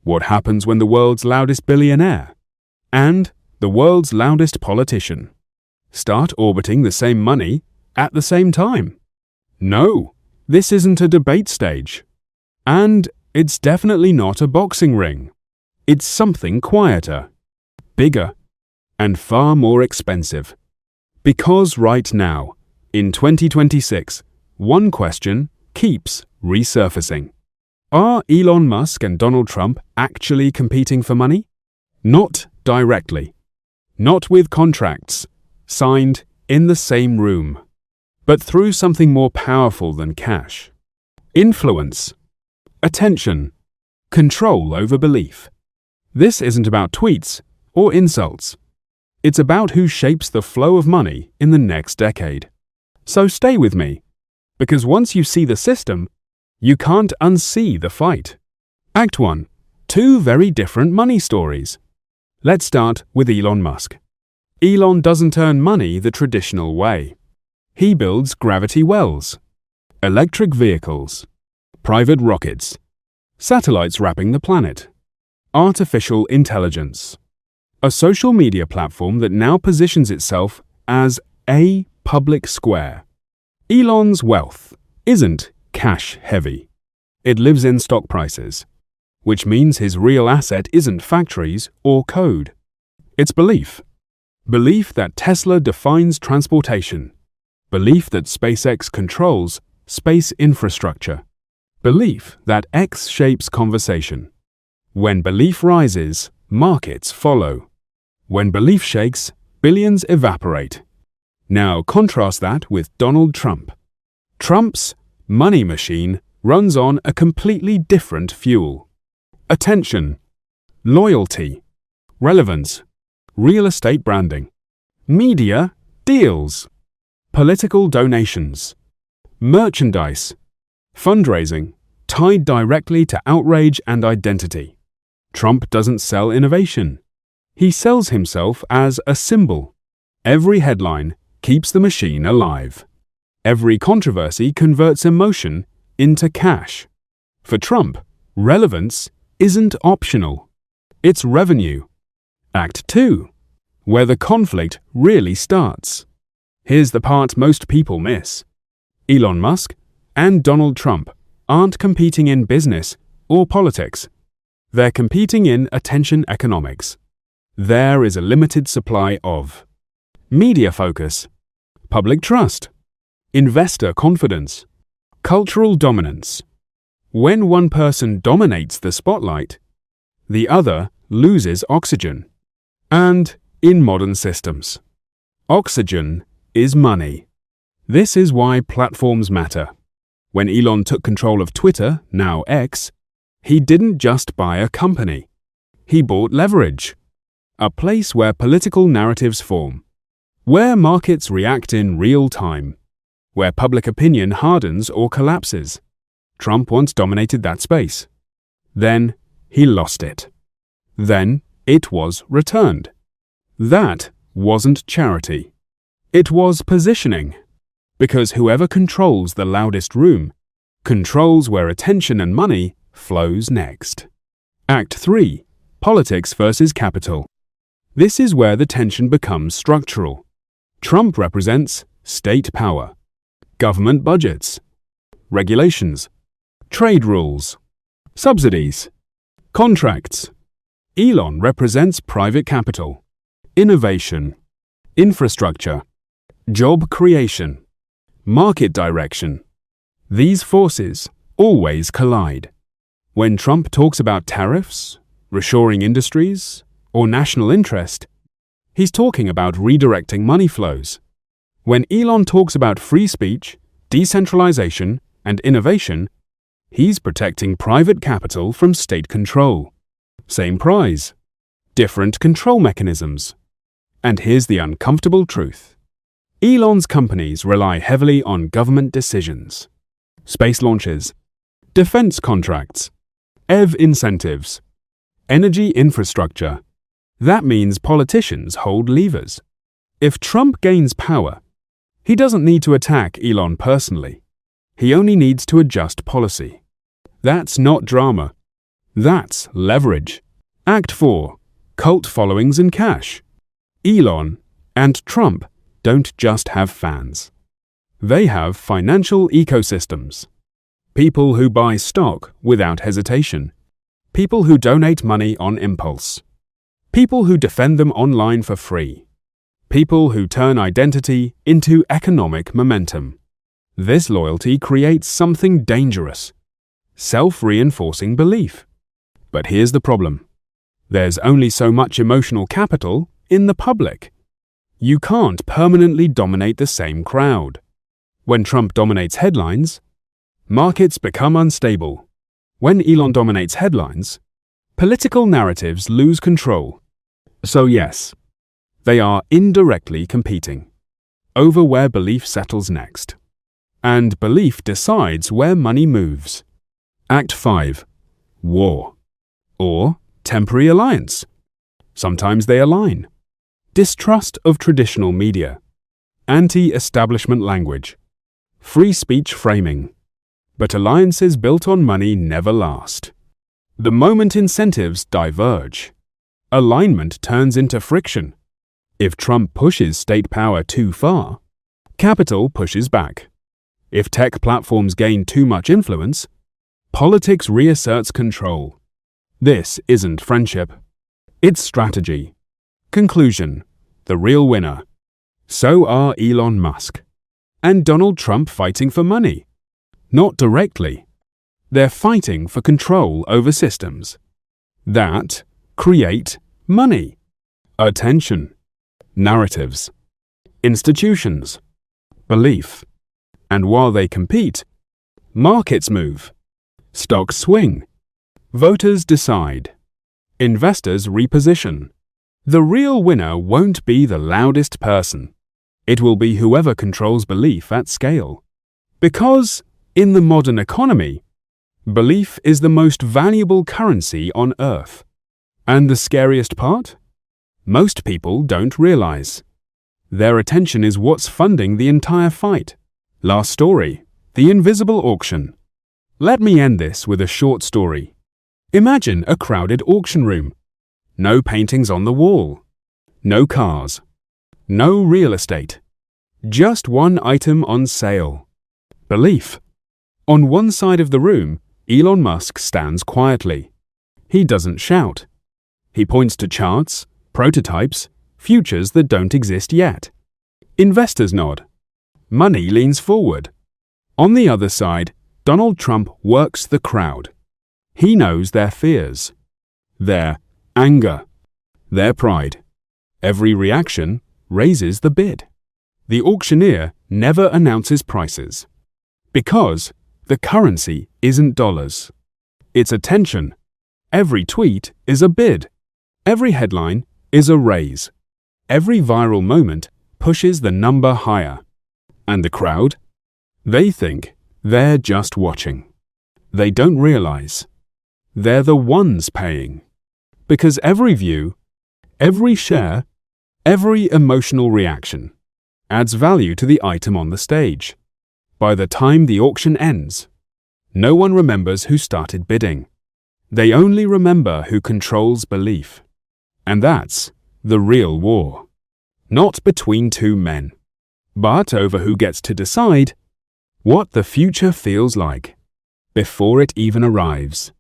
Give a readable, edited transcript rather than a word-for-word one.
what happens when the world's loudest billionaire and the world's loudest politician start orbiting the same money at the same time. No, this isn't a debate stage. And it's definitely not a boxing ring. It's something quieter, bigger, and far more expensive. Because right now, in 2026, one question keeps resurfacing. Are Elon Musk and Donald Trump actually competing for money? Not directly. Not with contracts signed in the same room, but through something more powerful than cash. Influence, attention, control over belief. This isn't about tweets or insults. It's about who shapes the flow of money in the next decade. So stay with me, because once you see the system, you can't unsee the fight. Act 1. Two very different money stories. Let's start with Elon Musk. Elon doesn't earn money the traditional way. He builds gravity wells, electric vehicles, private rockets, satellites wrapping the planet, artificial intelligence, a social media platform that now positions itself as a public square. Elon's wealth isn't cash-heavy. It lives in stock prices, which means his real asset isn't factories or code. It's belief. Belief that Tesla defines transportation. Belief that SpaceX controls space infrastructure. Belief that X shapes conversation. When belief rises, markets follow. When belief shakes, billions evaporate. Now contrast that with Donald Trump. Trump's money machine runs on a completely different fuel. Attention, loyalty, relevance, real estate branding, media deals, political donations, merchandise, fundraising tied directly to outrage and identity. Trump doesn't sell innovation. He sells himself as a symbol. Every headline keeps the machine alive. Every controversy converts emotion into cash. For Trump, relevance isn't optional. It's revenue. Act 2, where the conflict really starts. Here's the part most people miss. Elon Musk and Donald Trump aren't competing in business or politics. They're competing in attention economics. There is a limited supply of media focus, public trust, investor confidence, cultural dominance. When one person dominates the spotlight, the other loses oxygen. And in modern systems, oxygen is money. This is why platforms matter. When Elon took control of Twitter, now X, he didn't just buy a company. He bought leverage, a place where political narratives form, where markets react in real time, where public opinion hardens or collapses. Trump once dominated that space. Then he lost it. Then it was returned. That wasn't charity. It was positioning. Because whoever controls the loudest room controls where attention and money flows next. Act 3. Politics versus capital. This is where the tension becomes structural. Trump represents state power, government budgets, regulations, trade rules, subsidies, contracts. Elon represents private capital, innovation, infrastructure, job creation, market direction. These forces always collide. When Trump talks about tariffs, reshoring industries, or national interest, he's talking about redirecting money flows. When Elon talks about free speech, decentralization, and innovation, he's protecting private capital from state control. Same prize, different control mechanisms. And here's the uncomfortable truth. Elon's companies rely heavily on government decisions. Space launches, defense contracts, EV incentives, energy infrastructure. That means politicians hold levers. If Trump gains power, he doesn't need to attack Elon personally. He only needs to adjust policy. That's not drama. That's leverage. Act 4. Cult followings and cash. Elon and Trump don't just have fans. They have financial ecosystems. People who buy stock without hesitation. People who donate money on impulse. People who defend them online for free. People who turn identity into economic momentum. This loyalty creates something dangerous: self-reinforcing belief. But here's the problem. There's only so much emotional capital in the public. You can't permanently dominate the same crowd. When Trump dominates headlines, markets become unstable. When Elon dominates headlines, political narratives lose control. So yes, they are indirectly competing over where belief settles next. And belief decides where money moves. Act 5. War. Or temporary alliance. Sometimes they align. Distrust of traditional media. Anti-establishment language. Free speech framing. But alliances built on money never last. The moment incentives diverge, alignment turns into friction. If Trump pushes state power too far, capital pushes back. If tech platforms gain too much influence, politics reasserts control. This isn't friendship. It's strategy. Conclusion: the real winner. So are Elon Musk and Donald Trump fighting for money. Not directly. They're fighting for control over systems that create money, attention, narratives, institutions, belief. And while they compete, markets move, stocks swing, voters decide, investors reposition. The real winner won't be the loudest person. It will be whoever controls belief at scale. Because, in the modern economy, belief is the most valuable currency on Earth. And the scariest part? Most people don't realize. Their attention is what's funding the entire fight. Last story: the invisible auction. Let me end this with a short story. Imagine a crowded auction room. No paintings on the wall. No cars. No real estate. Just one item on sale: belief. On one side of the room, Elon Musk stands quietly. He doesn't shout. He points to charts, prototypes, futures that don't exist yet. Investors nod. Money leans forward. On the other side, Donald Trump works the crowd. He knows their fears, their anger, their pride. Every reaction raises the bid. The auctioneer never announces prices because the currency isn't dollars. It's attention. Every tweet is a bid. Every headline is a raise. Every viral moment pushes the number higher. And the crowd? They think they're just watching. They don't realize they're the ones paying. Because every view, every share, every emotional reaction adds value to the item on the stage. By the time the auction ends, no one remembers who started bidding. They only remember who controls belief. And that's the real war. Not between two men, but over who gets to decide what the future feels like before it even arrives.